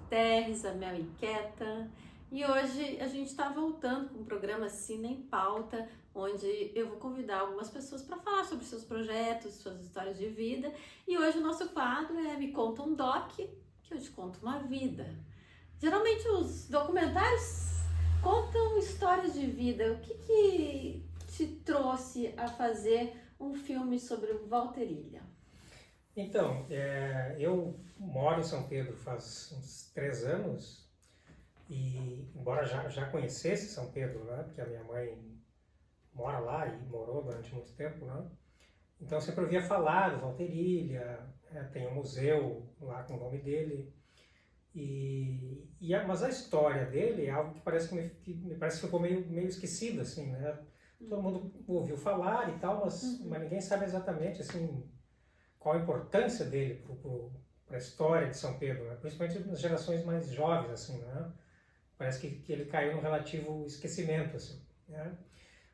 Terres, a Mel Inquieta, e hoje a gente está voltando com o programa Cine em Pauta, onde eu vou convidar algumas pessoas para falar sobre seus projetos, suas histórias de vida, e hoje o nosso quadro é Me Conta um Doc, que eu te conto uma vida. Geralmente os documentários contam histórias de vida. O que te trouxe a fazer um filme sobre o Walter Ilha? Então, eu moro em São Pedro faz uns 3 anos e, embora já conhecesse São Pedro, né, porque a minha mãe mora lá e morou durante muito tempo, né, então eu sempre ouvia falar do Walter Ilha, tem um museu lá com o nome dele, mas a história dele é algo que parece que me parece que ficou meio esquecido, assim, né? Todo mundo ouviu falar e tal, mas ninguém sabe exatamente, assim, qual a importância dele para a história de São Pedro, né? Principalmente nas gerações mais jovens, assim, né? Parece que ele caiu num relativo esquecimento, assim, né?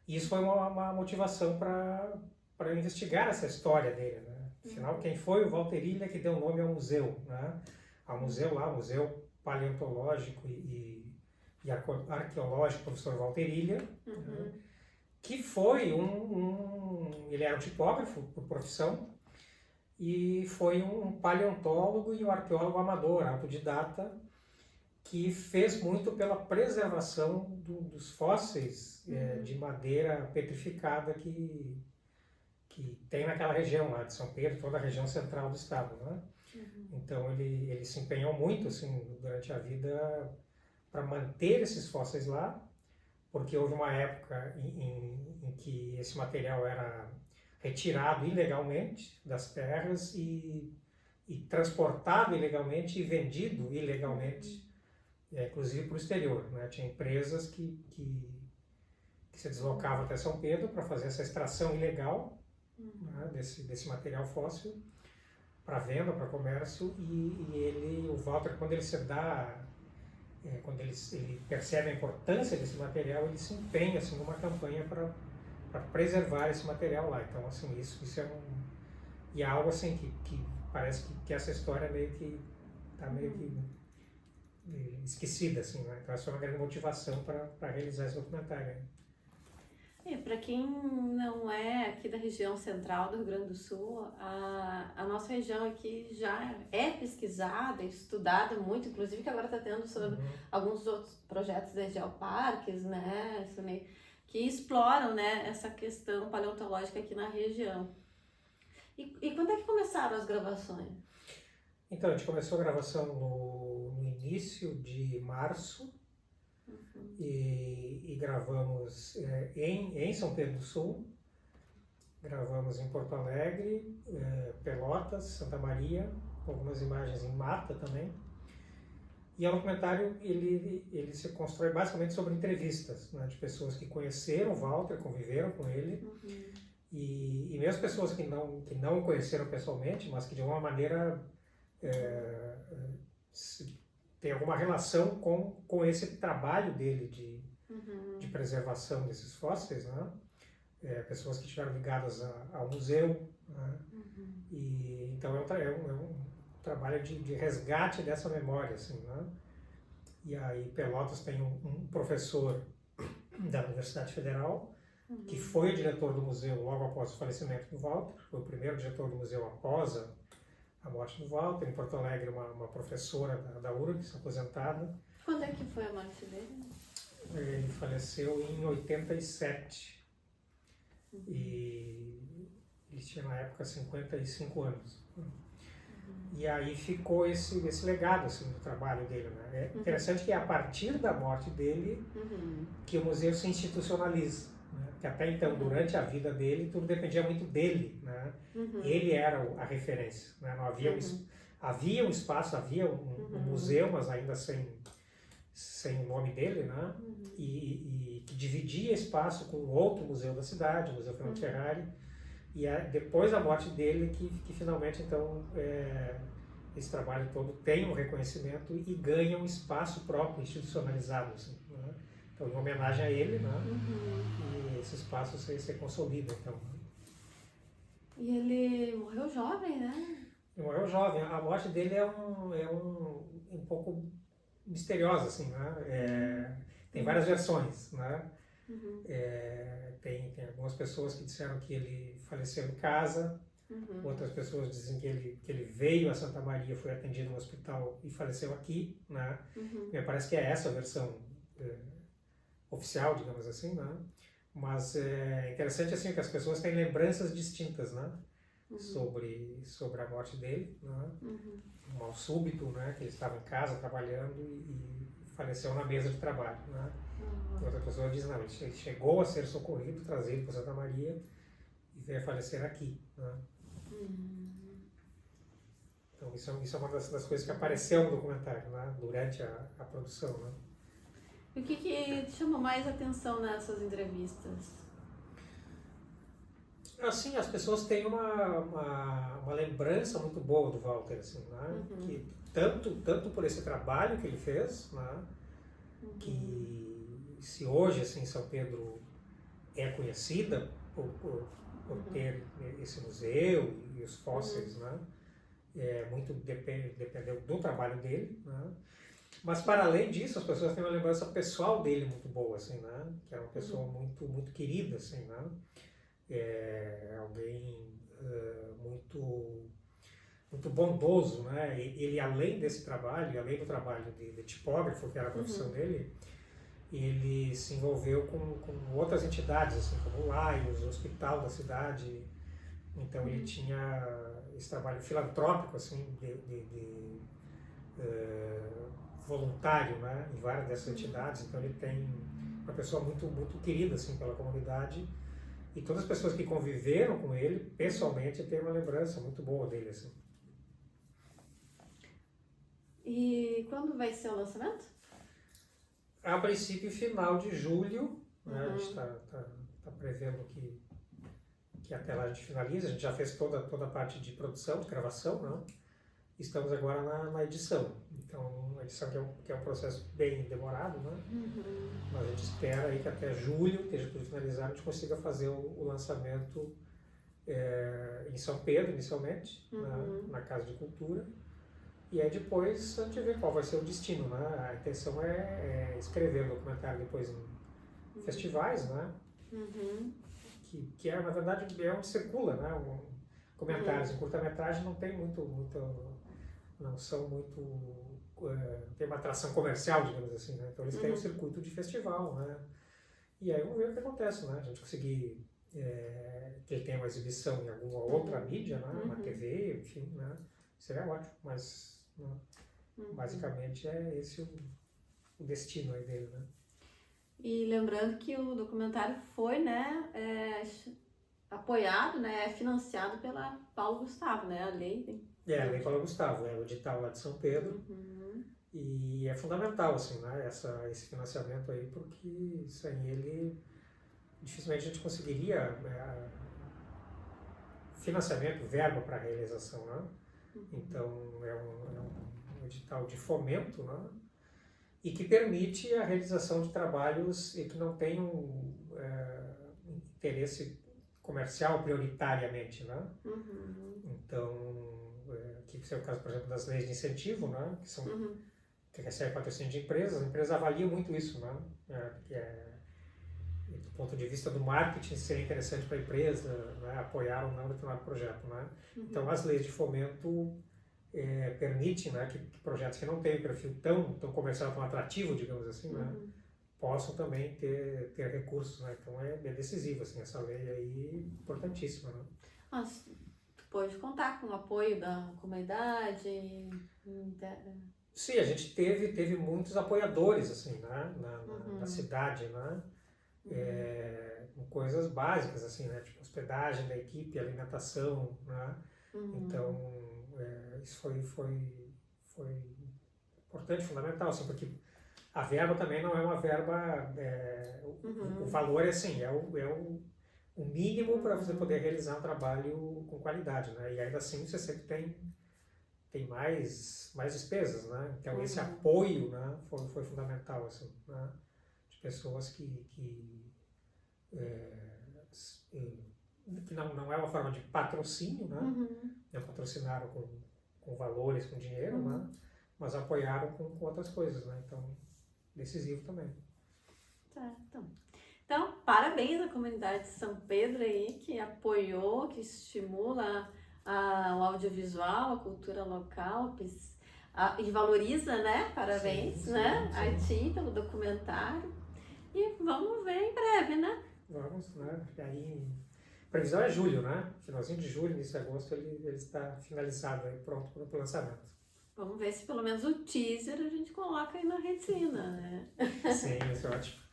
E isso foi uma motivação para investigar essa história dele, né? Afinal, quem foi o Walter Ilha que deu nome ao museu, né? Ao museu lá, o Museu Paleontológico e Arqueológico Professor Walter Ilha, né? Que foi ele era um tipógrafo por profissão, e foi um paleontólogo e um arqueólogo amador, autodidata, que fez muito pela preservação dos fósseis de madeira petrificada que tem naquela região lá de São Pedro, toda a região central do estado, né? Então ele se empenhou muito assim, durante a vida para manter esses fósseis lá, porque houve uma época em que esse material era retirado ilegalmente das terras e transportado ilegalmente e vendido ilegalmente, inclusive para o exterior, né? Tinha empresas que se deslocavam até São Pedro para fazer essa extração ilegal, né, desse material fóssil para venda, para comércio, e o Walter, quando ele se dá, quando ele percebe a importância desse material, ele se empenha assim, numa campanha para preservar esse material lá. Então, assim, isso é e é algo assim que parece que essa história meio que está meio que esquecida, assim, né? Então, essa foi uma grande motivação para realizar esse documentário. E para quem não é aqui da região central do Rio Grande do Sul, a nossa região aqui já é pesquisada, estudada muito, inclusive que agora está tendo sobre alguns outros projetos de geoparques, né, que exploram, né, essa questão paleontológica aqui na região. E quando é que começaram as gravações? Então, a gente começou a gravação no início de março, e gravamos em São Pedro do Sul, gravamos em Porto Alegre, Pelotas, Santa Maria, com algumas imagens em Mata também. E o documentário ele se constrói basicamente sobre entrevistas, né, de pessoas que conheceram o Walter, conviveram com ele, e mesmo pessoas que não o conheceram pessoalmente, mas que de alguma maneira tem alguma relação com esse trabalho dele de preservação desses fósseis, né? Pessoas que estiveram ligadas ao museu, né? E então é um trabalho de resgate dessa memória, assim, né? E aí Pelotas tem um professor da Universidade Federal que foi o diretor do museu logo após o falecimento do Walter, foi o primeiro diretor do museu após a morte do Walter. Em Porto Alegre, uma professora da URGS, aposentada. Quando é que foi a morte dele? Ele faleceu em 87. E ele tinha na época 55 anos. E aí ficou esse legado assim, do trabalho dele, né? É interessante que é a partir da morte dele que o museu se institucionaliza, né? Porque até então, durante a vida dele, tudo dependia muito dele, né? Ele era a referência, né? Não havia havia um espaço, havia um museu, mas ainda sem o nome dele, né? E que dividia espaço com outro museu da cidade, o Museu Fernando Ferrari. E depois da morte dele que finalmente, então, esse trabalho todo tem um reconhecimento e ganha um espaço próprio, institucionalizado, assim, né? Então, em homenagem a ele, né? E esse espaço se consolida, então. E ele morreu jovem, né? Ele morreu jovem. A morte dele é um pouco misteriosa, assim, né? Tem várias versões, né? Uhum. Tem algumas pessoas que disseram que ele faleceu em casa, outras pessoas dizem que ele veio a Santa Maria, foi atendido no hospital e faleceu aqui, né? Me parece que é essa a versão oficial, digamos assim, né? Mas é interessante assim que as pessoas têm lembranças distintas, né? Sobre a morte dele, né? Um mal súbito, né? Que ele estava em casa trabalhando e faleceu na mesa de trabalho, né? Outra pessoa diz, não, ele chegou a ser socorrido, trazido para Santa Maria e veio a falecer aqui, né? Então isso é uma das coisas que apareceu no documentário, né? Durante a produção, né? E o que te chamou mais atenção nessas entrevistas? Assim, as pessoas têm uma lembrança muito boa do Walter, assim, né? Que tanto por esse trabalho que ele fez, né? Que se hoje, assim, São Pedro é conhecida por ter esse museu e os fósseis, né? Muito dependeu do trabalho dele, né? Mas para além disso, as pessoas têm uma lembrança pessoal dele muito boa, assim, né? Que era uma pessoa muito querida, assim, né? Alguém muito bondoso, né? Ele, além desse trabalho, além do trabalho de tipógrafo, que era a profissão dele, ele se envolveu com outras entidades, assim, como o Laios, o hospital da cidade. Então ele tinha esse trabalho filantrópico, assim, de voluntário, né? Em várias dessas entidades. Então ele tem uma pessoa muito querida, assim, pela comunidade. E todas as pessoas que conviveram com ele, pessoalmente, têm uma lembrança muito boa dele, assim. E quando vai ser o lançamento? A princípio, final de julho, né? A gente está prevendo que até lá a gente finaliza. A gente já fez toda a parte de produção, de gravação, né? Estamos agora na edição. Então, a edição que é um processo bem demorado, né? Mas a gente espera aí que até julho, esteja tudo finalizado, a gente consiga fazer o lançamento em São Pedro, inicialmente, na Casa de Cultura. E aí depois a gente vê qual vai ser o destino, né? A intenção é escrever o documentário depois em festivais, né? Que na verdade, onde circula, né? Comentários em curta-metragem não tem não são muito, tem uma atração comercial, digamos assim, né? Então eles têm um circuito de festival, né? E aí vamos ver o que acontece, né? A gente conseguir que ele tenha uma exibição em alguma outra mídia, né? Na TV, enfim, né? Seria ótimo, mas basicamente é esse o destino aí dele, né? E lembrando que o documentário foi, né, apoiado, né, financiado pela Paulo Gustavo, né, a lei. A Lei Paulo Gustavo, o edital lá de São Pedro. E é fundamental, assim, né, esse financiamento aí, porque sem ele dificilmente a gente conseguiria financiamento, verba para a realização, né? Então é um edital de fomento, né? E que permite a realização de trabalhos que não tenham interesse comercial prioritariamente, né? Então, que é o caso, por exemplo, das leis de incentivo, né? Que recebem patrocínio de empresas. As empresas avaliam muito isso, né? Do ponto de vista do marketing, seria interessante para a empresa, né? Apoiar ou não determinado projeto, né? Então, as leis de fomento permitem, né, que projetos que não têm perfil tão comercial, tão atrativo, digamos assim, né, possam também ter recursos, né? Então é decisivo, assim, essa lei aí, importantíssima, né? Mas tu pode contar com o apoio da comunidade? Sim, a gente teve muitos apoiadores, assim, né, na cidade, né? Com coisas básicas, assim, né? Tipo hospedagem da equipe, alimentação, né? Então, isso foi importante, fundamental, assim, porque a verba também não é uma verba, o valor é assim, é o mínimo para você poder realizar um trabalho com qualidade, né? E ainda assim você sempre tem mais despesas, né? Então esse apoio, né, foi fundamental, assim, né? De pessoas que não é uma forma de patrocínio, né? Não patrocinaram com valores, com dinheiro, né? mas apoiaram com outras coisas, né? Então, decisivo também. Certo. Então, parabéns à comunidade de São Pedro aí, que apoiou, que estimula o audiovisual, a cultura local, e valoriza, né? Parabéns, Sim, né? sim. A ti pelo documentário. E vamos ver em breve, né? Vamos, né? E aí, previsão é julho, né? Finalzinho de julho, início de agosto, ele está finalizado aí, pronto para o lançamento. Vamos ver se pelo menos o teaser a gente coloca aí na Retina, né? Sim, isso é ótimo.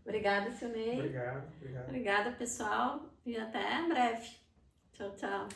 Obrigada, Silnei. Obrigado. Obrigada, pessoal. E até breve. Tchau, tchau.